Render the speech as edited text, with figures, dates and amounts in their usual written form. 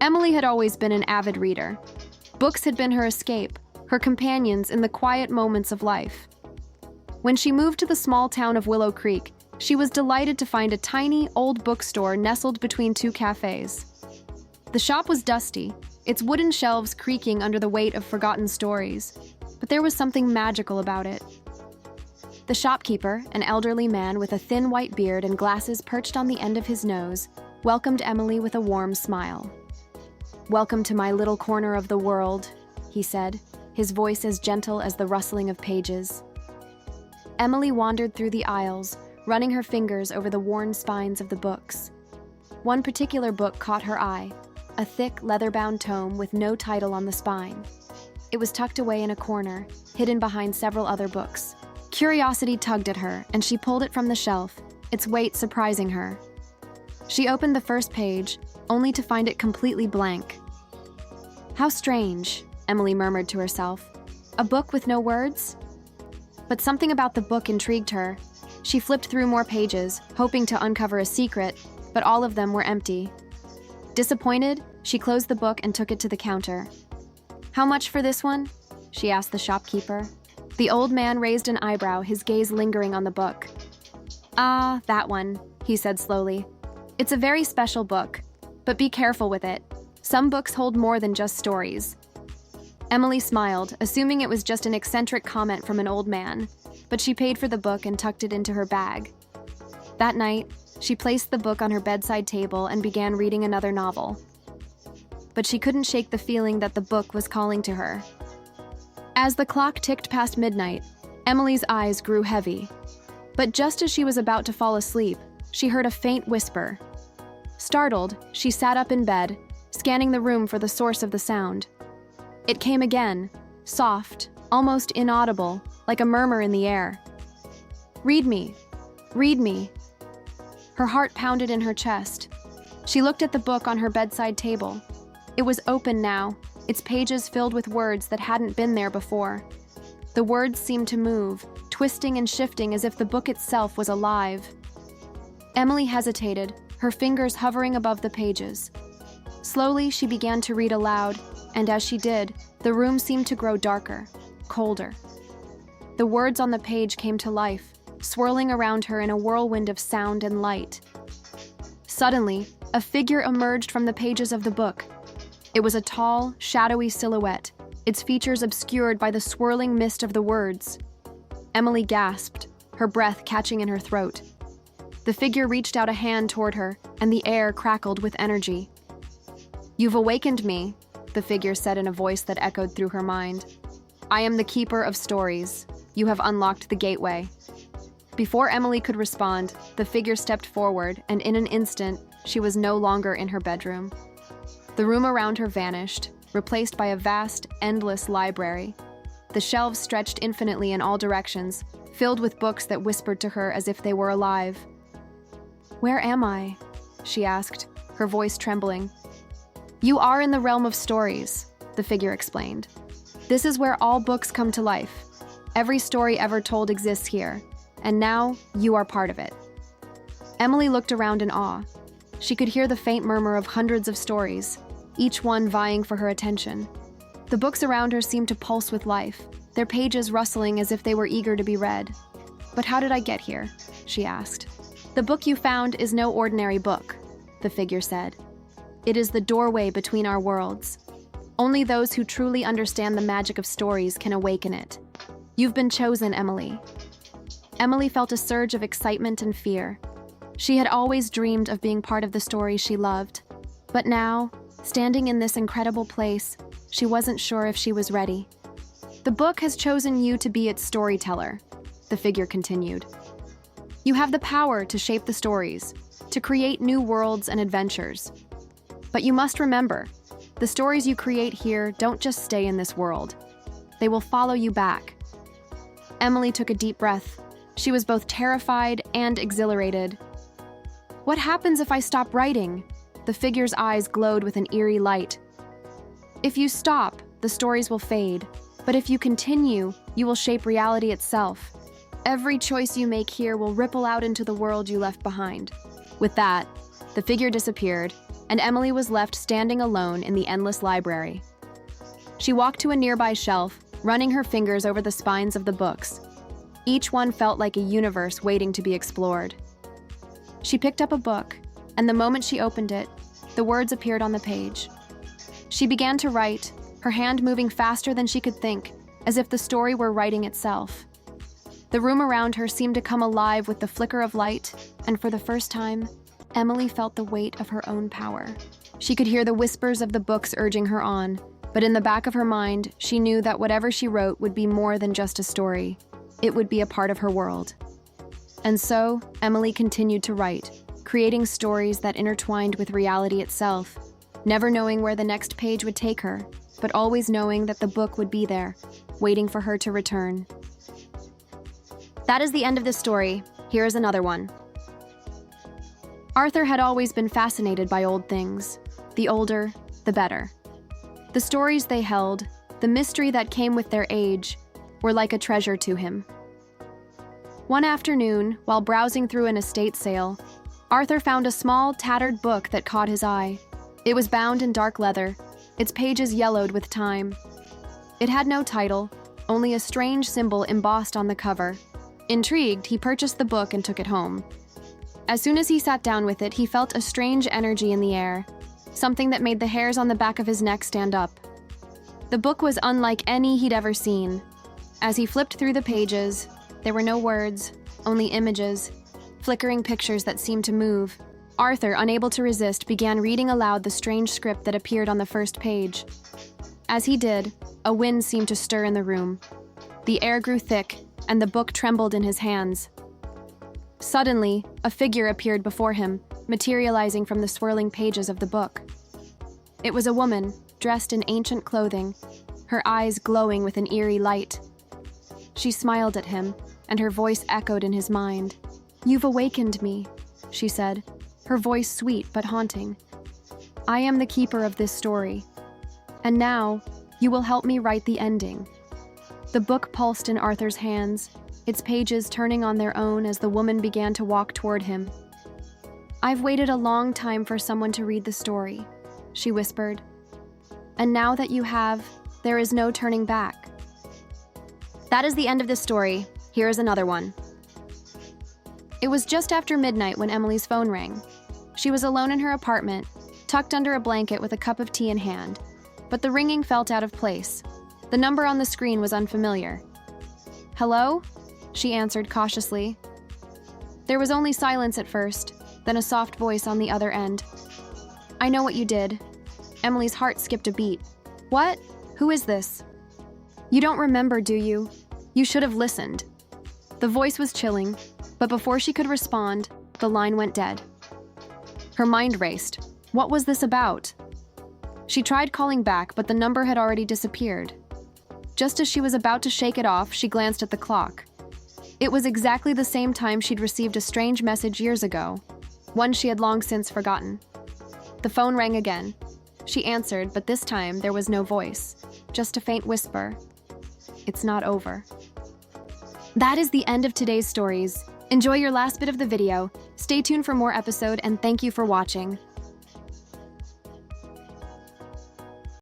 Emily had always been an avid reader. Books had been her escape, her companions in the quiet moments of life. When she moved to the small town of Willow Creek, she was delighted to find a tiny, old bookstore nestled between two cafes. The shop was dusty, its wooden shelves creaking under the weight of forgotten stories, but there was something magical about it. The shopkeeper, an elderly man with a thin white beard and glasses perched on the end of his nose, welcomed Emily with a warm smile. "Welcome to my little corner of the world," he said, his voice as gentle as the rustling of pages. Emily wandered through the aisles, running her fingers over the worn spines of the books. One particular book caught her eye, a thick, leather-bound tome with no title on the spine. It was tucked away in a corner, hidden behind several other books. Curiosity tugged at her, and she pulled it from the shelf, its weight surprising her. She opened the first page, only to find it completely blank. "How strange," Emily murmured to herself. "A book with no words?" But something about the book intrigued her. She flipped through more pages, hoping to uncover a secret, but all of them were empty. Disappointed, she closed the book and took it to the counter. "How much for this one?" she asked the shopkeeper. The old man raised an eyebrow, his gaze lingering on the book. "Ah, that one," he said slowly. "It's a very special book, but be careful with it. Some books hold more than just stories." Emily smiled, assuming it was just an eccentric comment from an old man, but she paid for the book and tucked it into her bag. That night, she placed the book on her bedside table and began reading another novel. But she couldn't shake the feeling that the book was calling to her. As the clock ticked past midnight, Emily's eyes grew heavy. But just as she was about to fall asleep, she heard a faint whisper. Startled, she sat up in bed, scanning the room for the source of the sound. It came again, soft, almost inaudible, like a murmur in the air. "Read me. Read me." Her heart pounded in her chest. She looked at the book on her bedside table. It was open now, its pages filled with words that hadn't been there before. The words seemed to move, twisting and shifting as if the book itself was alive. Emily hesitated, her fingers hovering above the pages. Slowly, she began to read aloud, and as she did, the room seemed to grow darker, colder. The words on the page came to life, swirling around her in a whirlwind of sound and light. Suddenly, a figure emerged from the pages of the book. It was a tall, shadowy silhouette, its features obscured by the swirling mist of the words. Emily gasped, her breath catching in her throat. The figure reached out a hand toward her, and the air crackled with energy. "You've awakened me," the figure said in a voice that echoed through her mind. "I am the keeper of stories. You have unlocked the gateway." Before Emily could respond, the figure stepped forward, and in an instant, she was no longer in her bedroom. The room around her vanished, replaced by a vast, endless library. The shelves stretched infinitely in all directions, filled with books that whispered to her as if they were alive. "Where am I?" she asked, her voice trembling. "You are in the realm of stories," the figure explained. "This is where all books come to life. Every story ever told exists here, and now you are part of it." Emily looked around in awe. She could hear the faint murmur of hundreds of stories, each one vying for her attention. The books around her seemed to pulse with life, their pages rustling as if they were eager to be read. "But how did I get here?" she asked. "The book you found is no ordinary book," the figure said. "It is the doorway between our worlds. Only those who truly understand the magic of stories can awaken it. You've been chosen, Emily." Emily felt a surge of excitement and fear. She had always dreamed of being part of the stories she loved. But now, standing in this incredible place, she wasn't sure if she was ready. "The book has chosen you to be its storyteller," the figure continued. "You have the power to shape the stories, to create new worlds and adventures. But you must remember, the stories you create here don't just stay in this world. They will follow you back." Emily took a deep breath. She was both terrified and exhilarated. "What happens if I stop writing?" The figure's eyes glowed with an eerie light. "If you stop, the stories will fade. But if you continue, you will shape reality itself. Every choice you make here will ripple out into the world you left behind." With that, the figure disappeared, and Emily was left standing alone in the endless library. She walked to a nearby shelf, running her fingers over the spines of the books. Each one felt like a universe waiting to be explored. She picked up a book, and the moment she opened it, the words appeared on the page. She began to write, her hand moving faster than she could think, as if the story were writing itself. The room around her seemed to come alive with the flicker of light, and for the first time, Emily felt the weight of her own power. She could hear the whispers of the books urging her on, but in the back of her mind, she knew that whatever she wrote would be more than just a story. It would be a part of her world. And so, Emily continued to write, creating stories that intertwined with reality itself, never knowing where the next page would take her, but always knowing that the book would be there, waiting for her to return. That is the end of this story. Here is another one. Arthur had always been fascinated by old things. The older, the better. The stories they held, the mystery that came with their age, were like a treasure to him. One afternoon, while browsing through an estate sale, Arthur found a small, tattered book that caught his eye. It was bound in dark leather, its pages yellowed with time. It had no title, only a strange symbol embossed on the cover. Intrigued, he purchased the book and took it home. As soon as he sat down with it, he felt a strange energy in the air, something that made the hairs on the back of his neck stand up. The book was unlike any he'd ever seen. As he flipped through the pages, there were no words, only images, flickering pictures that seemed to move. Arthur, unable to resist, began reading aloud the strange script that appeared on the first page. As he did, a wind seemed to stir in the room. The air grew thick, and the book trembled in his hands. Suddenly, a figure appeared before him, materializing from the swirling pages of the book. It was a woman, dressed in ancient clothing, her eyes glowing with an eerie light. She smiled at him, and her voice echoed in his mind. "You've awakened me," she said, her voice sweet but haunting. "I am the keeper of this story, and now you will help me write the ending." The book pulsed in Arthur's hands, its pages turning on their own as the woman began to walk toward him. "I've waited a long time for someone to read the story," she whispered. "And now that you have, there is no turning back." That is the end of this story. Here is another one. It was just after midnight when Emily's phone rang. She was alone in her apartment, tucked under a blanket with a cup of tea in hand. But the ringing felt out of place. The number on the screen was unfamiliar. "Hello?" she answered cautiously. There was only silence at first, then a soft voice on the other end. "I know what you did." Emily's heart skipped a beat. "What? Who is this?" "You don't remember, do you? You should have listened." The voice was chilling, but before she could respond, the line went dead. Her mind raced. What was this about? She tried calling back, but the number had already disappeared. Just as she was about to shake it off, she glanced at the clock. It was exactly the same time she'd received a strange message years ago, one she had long since forgotten. The phone rang again. She answered, but this time there was no voice, just a faint whisper. "It's not over." That is the end of today's stories. Enjoy your last bit of the video. Stay tuned for more episode, and thank you for watching.